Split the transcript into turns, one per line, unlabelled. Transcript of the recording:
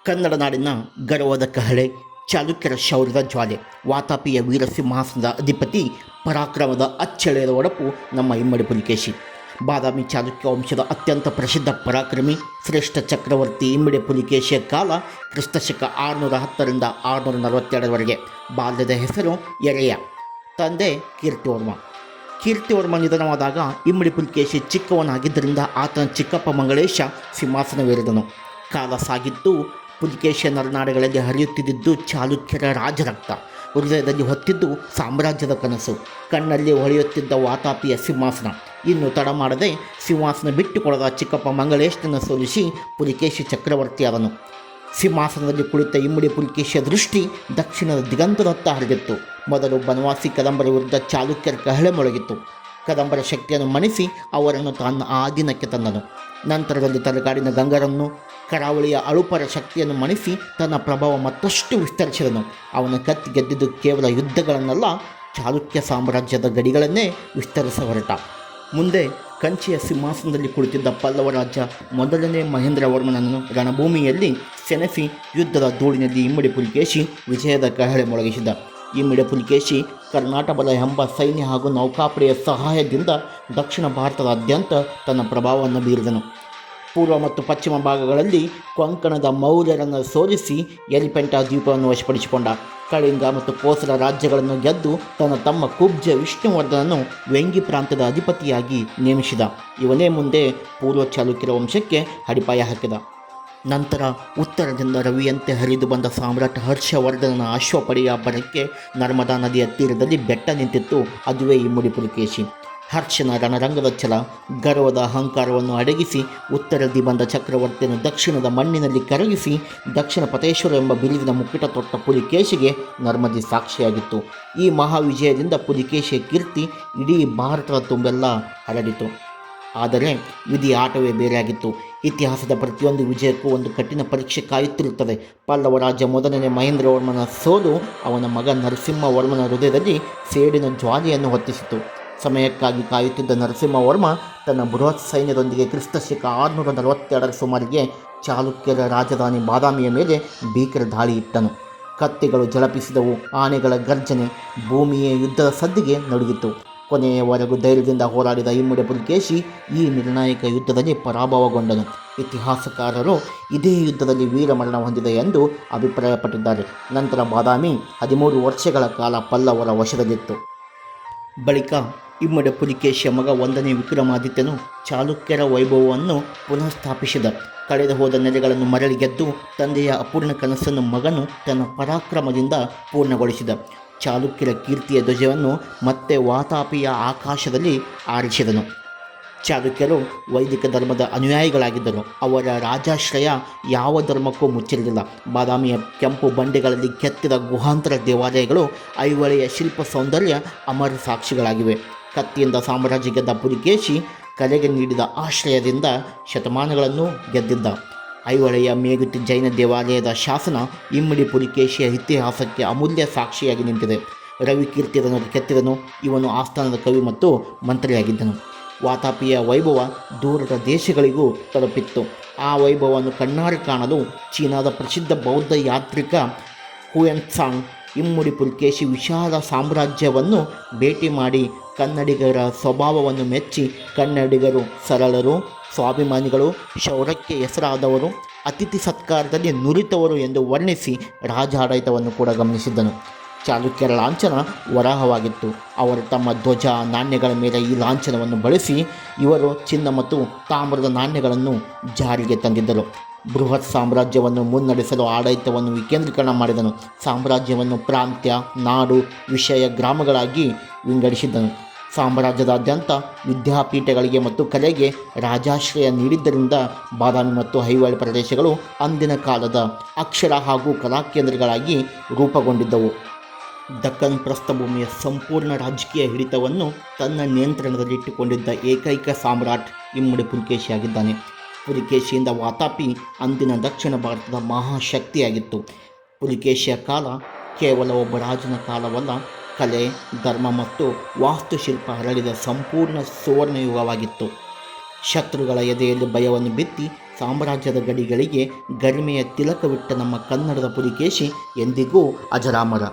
ಕನ್ನಡ ನಾಡಿನ ಗರ್ವದ ಕಹಳೆ, ಚಾಲುಕ್ಯರ ಶೌರ್ಯದ ಜ್ವಾಲೆ, ವಾತಾಪಿಯ ವೀರ ಸಿಂಹಾಸನದ ಅಧಿಪತಿ, ಪರಾಕ್ರಮದ ಅಚ್ಚಳಿಯದ ಒಡಪು ನಮ್ಮ ಇಮ್ಮಡಿ ಪುಲಿಕೇಶಿ. ಬಾದಾಮಿ ಚಾಲುಕ್ಯ ವಂಶದ ಅತ್ಯಂತ ಪ್ರಸಿದ್ಧ ಪರಾಕ್ರಮಿ, ಶ್ರೇಷ್ಠ ಚಕ್ರವರ್ತಿ ಇಮ್ಮಡಿ ಪುಲಿಕೇಶಿಯ ಕಾಲ ಕ್ರಿಸ್ತಶಕ 610ರಿಂದ 642ರವರೆಗೆ. ಬಾಲ್ಯದ ಹೆಸರು ಎರೆಯ, ತಂದೆ ಕೀರ್ತಿವರ್ಮ. ಕೀರ್ತಿವರ್ಮ ನಿಧನವಾದಾಗ ಇಮ್ಮಡಿ ಪುಲಿಕೇಶಿ ಚಿಕ್ಕವನಾಗಿದ್ದರಿಂದ ಆತನ ಚಿಕ್ಕಪ್ಪ ಮಂಗಳೇಶ ಸಿಂಹಾಸನವೇರಿದನು. ಕಾಲ ಸಾಗಿದ್ದು ಪುಲಿಕೇಶಿಯ ನರನಾಡುಗಳಲ್ಲಿ ಹರಿಯುತ್ತಿದ್ದು ಚಾಲುಕ್ಯರ ರಾಜರಕ್ತ. ಹೃದಯದಲ್ಲಿ ಹೊತ್ತಿದ್ದು ಸಾಮ್ರಾಜ್ಯದ ಕನಸು. ಕಣ್ಣಲ್ಲಿ ಹೊಳೆಯುತ್ತಿದ್ದ ವಾತಾಪಿಯ ಸಿಂಹಾಸನ. ಇನ್ನು ತಡ ಮಾಡದೆ ಸಿಂಹಾಸನ ಬಿಟ್ಟುಕೊಡದ ಚಿಕ್ಕಪ್ಪ ಮಂಗಳೇಶನನ್ನು ಸೋಲಿಸಿ ಪುಲಿಕೇಶಿ ಚಕ್ರವರ್ತಿಯಾದನು. ಸಿಂಹಾಸನದಲ್ಲಿ ಕುಳಿತ ಇಮ್ಮಡಿ ಪುಲಿಕೇಶಿಯ ದೃಷ್ಟಿ ದಕ್ಷಿಣದ ದಿಗಂತದತ್ತ ಹರಿದಿತ್ತು. ಮೊದಲು ಬನವಾಸಿ ಕದಂಬರ ವಿರುದ್ಧ ಚಾಲುಕ್ಯರ ಕಹಳೆ ಮೊಳಗಿತ್ತು. ಕದಂಬರ ಶಕ್ತಿಯನ್ನು ಮಣಿಸಿ ಅವರನ್ನು ತನ್ನ ಆಧೀನಕ್ಕೆ ತಂದನು. ನಂತರದಲ್ಲಿ ತಲಕಾಡಿನ ಗಂಗರನ್ನು, ಕರಾವಳಿಯ ಅಳುಪರ ಶಕ್ತಿಯನ್ನು ಮಣಿಸಿ ತನ್ನ ಪ್ರಭಾವ ಮತ್ತಷ್ಟು ವಿಸ್ತರಿಸಿದನು. ಅವನ ಕತ್ತಿ ಗೆದ್ದಿದ್ದು ಕೇವಲ ಯುದ್ಧಗಳನ್ನಲ್ಲ, ಚಾಲುಕ್ಯ ಸಾಮ್ರಾಜ್ಯದ ಗಡಿಗಳನ್ನೇ ವಿಸ್ತರಿಸ ಹೊರಟ. ಮುಂದೆ ಕಂಚಿಯ ಸಿಂಹಾಸನದಲ್ಲಿ ಕುಳಿತಿದ್ದ ಪಲ್ಲವ ರಾಜ ಮೊದಲನೇ ಮಹೇಂದ್ರವರ್ಮನನ್ನು ರಣಭೂಮಿಯಲ್ಲಿ ಸೆಣಸಿ ಯುದ್ಧದ ಧೂಳಿನಲ್ಲಿ ಇಮ್ಮಡಿ ಪುಲಿಕೇಶಿ ವಿಜಯದ ಕಹಳೆ ಮೊಳಗಿಸಿದ. ಇಮ್ಮಡಿ ಪುಲಿಕೇಶಿ ಕರ್ನಾಟಬಲ ಎಂಬ ಸೈನ್ಯ ಹಾಗೂ ನೌಕಾಪಡೆಯ ಸಹಾಯದಿಂದ ದಕ್ಷಿಣ ಭಾರತದಾದ್ಯಂತ ತನ್ನ ಪ್ರಭಾವವನ್ನು ಬೀರಿದನು. ಪೂರ್ವ ಮತ್ತು ಪಶ್ಚಿಮ ಭಾಗಗಳಲ್ಲಿ ಕೊಂಕಣದ ಮೌರ್ಯರನ್ನು ಸೋಲಿಸಿ ಎಲಿಫೆಂಟಾ ದ್ವೀಪವನ್ನು ವಶಪಡಿಸಿಕೊಂಡ. ಕಳಿಂಗ ಮತ್ತು ಕೋಸಲ ರಾಜ್ಯಗಳನ್ನು ಗೆದ್ದು ತನ್ನ ತಮ್ಮ ಕುಬ್ಜ ವಿಷ್ಣುವರ್ಧನನ್ನು ವೆಂಗಿ ಪ್ರಾಂತ್ಯದ ಅಧಿಪತಿಯಾಗಿ ನೇಮಿಸಿದ. ಇವನೇ ಮುಂದೆ ಪೂರ್ವ ಚಾಲುಕ್ಯರ ವಂಶಕ್ಕೆ ಅಡಿಪಾಯ ಹಾಕಿದ. ನಂತರ ಉತ್ತರದಿಂದ ರವಿಯಂತೆ ಹರಿದು ಬಂದ ಸಾಮ್ರಾಟ ಹರ್ಷವರ್ಧನನ ಅಶ್ವಪಡೆಯ ಬರಕ್ಕೆ ನರ್ಮದಾ ನದಿಯ ತೀರದಲ್ಲಿ ಬೆಟ್ಟ ನಿಂತಿತ್ತು. ಅದುವೇ ಇಮ್ಮಡಿ ಪುಲಿಕೇಶಿ. ಹರ್ಷನ ರಣರಂಗದ ಛಲ, ಗರ್ವದ ಅಹಂಕಾರವನ್ನು ಅಡಗಿಸಿ ಉತ್ತರದಿ ಬಂದ ಚಕ್ರವರ್ತಿಯನ್ನು ದಕ್ಷಿಣದ ಮಣ್ಣಿನಲ್ಲಿ ಕರಗಿಸಿ ದಕ್ಷಿಣ ಪತೇಶ್ವರ ಎಂಬ ಬಿರುದಿನ ಮುಕ್ಕಿಟ ತೊಟ್ಟ ಪುಲಿಕೇಶಿಗೆ ನರ್ಮದಿ ಸಾಕ್ಷಿಯಾಗಿತ್ತು. ಈ ಮಹಾವಿಜಯದಿಂದ ಪುಲಿಕೇಶಿಯ ಕೀರ್ತಿ ಇಡೀ ಭಾರತದ ತುಂಬೆಲ್ಲ ಹರಡಿತು. ಆದರೆ ವಿಧಿ ಆಟವೇ ಬೇರೆಯಾಗಿತ್ತು. ಇತಿಹಾಸದ ಪ್ರತಿಯೊಂದು ವಿಜಯಕ್ಕೂ ಒಂದು ಕಠಿಣ ಪರೀಕ್ಷೆ ಕಾಯುತ್ತಿರುತ್ತದೆ. ಪಲ್ಲವ ರಾಜ ಮೊದಲನೇ ಮಹೇಂದ್ರವರ್ಮನ ಸೋಲು ಅವನ ಮಗ ನರಸಿಂಹವರ್ಮನ ಹೃದಯದಲ್ಲಿ ಸೇಡಿನ ಜ್ವಾಲೆಯನ್ನು ಹೊತ್ತಿಸಿತು. ಸಮಯಕ್ಕಾಗಿ ಕಾಯುತ್ತಿದ್ದ ನರಸಿಂಹವರ್ಮ ತನ್ನ ಬೃಹತ್ ಸೈನ್ಯದೊಂದಿಗೆ ಕ್ರಿಸ್ತಶಕ 642ರ ಸುಮಾರಿಗೆ ಚಾಲುಕ್ಯರ ರಾಜಧಾನಿ ಬಾದಾಮಿಯ ಮೇಲೆ ಭೀಕರ ದಾಳಿ ಇಟ್ಟನು. ಕತ್ತಿಗಳು ಝಳಪಿಸಿದವು. ಆನೆಗಳ ಗರ್ಜನೆ, ಭೂಮಿಯೇ ಯುದ್ಧದ ಸದ್ದಿಗೆ ನಡುಗಿತು. ಕೊನೆಯವರೆಗೂ ಧೈರ್ಯದಿಂದ ಹೋರಾಡಿದ ಇಮ್ಮಡಿ ಪುಲಿಕೇಶಿ ಈ ನಿರ್ಣಾಯಕ ಯುದ್ಧದಲ್ಲಿ ಪರಾಭವಗೊಂಡನು. ಇತಿಹಾಸಕಾರರು ಇದೇ ಯುದ್ಧದಲ್ಲಿ ವೀರಮರಣ ಹೊಂದಿದೆ ಎಂದು ಅಭಿಪ್ರಾಯಪಟ್ಟಿದ್ದಾರೆ. ನಂತರ ಬಾದಾಮಿ 13 ವರ್ಷಗಳ ಕಾಲ ಪಲ್ಲವರ ವಶದಲ್ಲಿತ್ತು. ಬಳಿಕ ಇಮ್ಮಡಿ ಪುಲಿಕೇಶಿಯ ಮಗ 1ನೇ ವಿಕ್ರಮಾದಿತ್ಯನು ಚಾಲುಕ್ಯರ ವೈಭವವನ್ನು ಪುನಃ ಸ್ಥಾಪಿಸಿದ. ಕಳೆದು ಹೋದ ನೆಲೆಗಳನ್ನು ಮರಳಿ ಗೆದ್ದು ತಂದೆಯ ಅಪೂರ್ಣ ಕನಸನ್ನು ಮಗನು ತನ್ನ ಪರಾಕ್ರಮದಿಂದ ಪೂರ್ಣಗೊಳಿಸಿದ. ಚಾಲುಕ್ಯರ ಕೀರ್ತಿಯ ಧ್ವಜವನ್ನು ಮತ್ತೆ ವಾತಾಪಿಯ ಆಕಾಶದಲ್ಲಿ ಆರಿಸಿದನು. ಚಾಲುಕ್ಯರು ವೈದಿಕ ಧರ್ಮದ ಅನುಯಾಯಿಗಳಾಗಿದ್ದರು. ಅವರ ರಾಜಾಶ್ರಯ ಯಾವ ಧರ್ಮಕ್ಕೂ ಮುಚ್ಚಿರಲಿಲ್ಲ. ಬಾದಾಮಿಯ ಕೆಂಪು ಬಂಡೆಗಳಲ್ಲಿ ಕೆತ್ತಿದ ಗುಹಾಂತರ ದೇವಾಲಯಗಳು ಐಹೊಳೆಯ ಶಿಲ್ಪ ಸೌಂದರ್ಯ ಅಮರ ಸಾಕ್ಷಿಗಳಾಗಿವೆ. ಕತ್ತಿಯಿಂದ ಸಾಮ್ರಾಜ್ಯ ಗೆದ್ದ ಪುಲಿಕೇಶಿ ಕಲೆಗೆ ನೀಡಿದ ಆಶ್ರಯದಿಂದ ಶತಮಾನಗಳನ್ನು ಗೆದ್ದಿದ್ದ. ಐಹೊಳೆಯ ಮೇಗುತಿ ಜೈನ ದೇವಾಲಯದ ಶಾಸನ ಇಮ್ಮಡಿ ಪುಲಿಕೇಶಿಯ ಇತಿಹಾಸಕ್ಕೆ ಅಮೂಲ್ಯ ಸಾಕ್ಷಿಯಾಗಿ ನಿಂತಿದೆ. ರವಿ ಕೀರ್ತಿಯನ್ನು ಕೆತ್ತಿದನು. ಇವನು ಆಸ್ಥಾನದ ಕವಿ ಮತ್ತು ಮಂತ್ರಿಯಾಗಿದ್ದನು. ವಾತಾಪಿಯ ವೈಭವ ದೂರದ ದೇಶಗಳಿಗೂ ತಲುಪಿತ್ತು. ಆ ವೈಭವವನ್ನು ಕಣ್ಣಾರೆ ಕಾಣಲು ಚೀನಾದ ಪ್ರಸಿದ್ಧ ಬೌದ್ಧ ಯಾತ್ರಿಕ ಹುಯೆನ್ಸಾಂಗ್ ಇಮ್ಮಡಿ ಪುಲಿಕೇಶಿ ವಿಶಾಲ ಸಾಮ್ರಾಜ್ಯವನ್ನು ಭೇಟಿ ಮಾಡಿ ಕನ್ನಡಿಗರ ಸ್ವಭಾವವನ್ನು ಮೆಚ್ಚಿ, ಕನ್ನಡಿಗರು ಸರಳರು, ಸ್ವಾಭಿಮಾನಿಗಳು, ಶೌರ್ಯಕ್ಕೆ ಹೆಸರಾದವರು, ಅತಿಥಿ ಸತ್ಕಾರದಲ್ಲಿ ನುರಿತವರು ಎಂದು ವರ್ಣಿಸಿ ರಾಜಾಡಳಿತವನ್ನು ಕೂಡ ಗಮನಿಸಿದ್ದನು. ಚಾಲುಕ್ಯರ ಲಾಂಛನ ವರಾಹವಾಗಿತ್ತು. ಅವರು ತಮ್ಮ ಧ್ವಜ ನಾಣ್ಯಗಳ ಮೇಲೆ ಈ ಲಾಂಛನವನ್ನು ಬಳಸಿ ಇವರು ಚಿನ್ನ ಮತ್ತು ತಾಮ್ರದ ನಾಣ್ಯಗಳನ್ನು ಜಾರಿಗೆ ತಂದಿದ್ದರು. ಬೃಹತ್ ಸಾಮ್ರಾಜ್ಯವನ್ನು ಮುನ್ನಡೆಸಲು ಆಡಳಿತವನ್ನು ವಿಕೇಂದ್ರೀಕರಣ ಮಾಡಿದನು. ಸಾಮ್ರಾಜ್ಯವನ್ನು ಪ್ರಾಂತ್ಯ, ನಾಡು, ವಿಷಯ, ಗ್ರಾಮಗಳಾಗಿ ವಿಂಗಡಿಸಿದ್ದನು. ಸಾಮ್ರಾಜ್ಯದಾದ್ಯಂತ ವಿದ್ಯಾಪೀಠಗಳಿಗೆ ಮತ್ತು ಕಲೆಗೆ ರಾಜಾಶ್ರಯ ನೀಡಿದ್ದರಿಂದ ಬಾದಾಮಿ ಮತ್ತು ಐಹೊಳೆ ಪ್ರದೇಶಗಳು ಅಂದಿನ ಕಾಲದ ಅಕ್ಷರ ಹಾಗೂ ಕಲಾಕೇಂದ್ರಗಳಾಗಿ ರೂಪುಗೊಂಡಿದ್ದವು. ದಕ್ಕನ್ ಪ್ರಸ್ಥಭೂಮಿಯ ಸಂಪೂರ್ಣ ರಾಜಕೀಯ ಹಿಡಿತವನ್ನು ತನ್ನ ನಿಯಂತ್ರಣದಲ್ಲಿಟ್ಟುಕೊಂಡಿದ್ದ ಏಕೈಕ ಸಾಮ್ರಾಟ್ ಇಮ್ಮಡಿ ಪುಲಿಕೇಶಿಯಾಗಿದ್ದಾನೆ. ಪುಲಿಕೇಶಿಯಿಂದ ವಾತಾಪಿ ಅಂದಿನ ದಕ್ಷಿಣ ಭಾರತದ ಮಹಾಶಕ್ತಿಯಾಗಿತ್ತು. ಪುಲಿಕೇಶಿಯ ಕಾಲ ಕೇವಲ ಒಬ್ಬ ರಾಜನ ಕಾಲವಲ್ಲ, ಕಲೆ, ಧರ್ಮ ಮತ್ತು ವಾಸ್ತುಶಿಲ್ಪ ಹರಡಿದ ಸಂಪೂರ್ಣ ಸುವರ್ಣಯುಗವಾಗಿತ್ತು. ಶತ್ರುಗಳ ಎದೆಯಲ್ಲಿ ಭಯವನ್ನು ಬಿತ್ತಿ ಸಾಮ್ರಾಜ್ಯದ ಗಡಿಗಳಿಗೆ ಗರಿಮೆಯ ತಿಲಕವಿಟ್ಟ ನಮ್ಮ ಕನ್ನಡದ ಪುಲಿಕೇಶಿ ಎಂದಿಗೂ ಅಜರಾಮರ.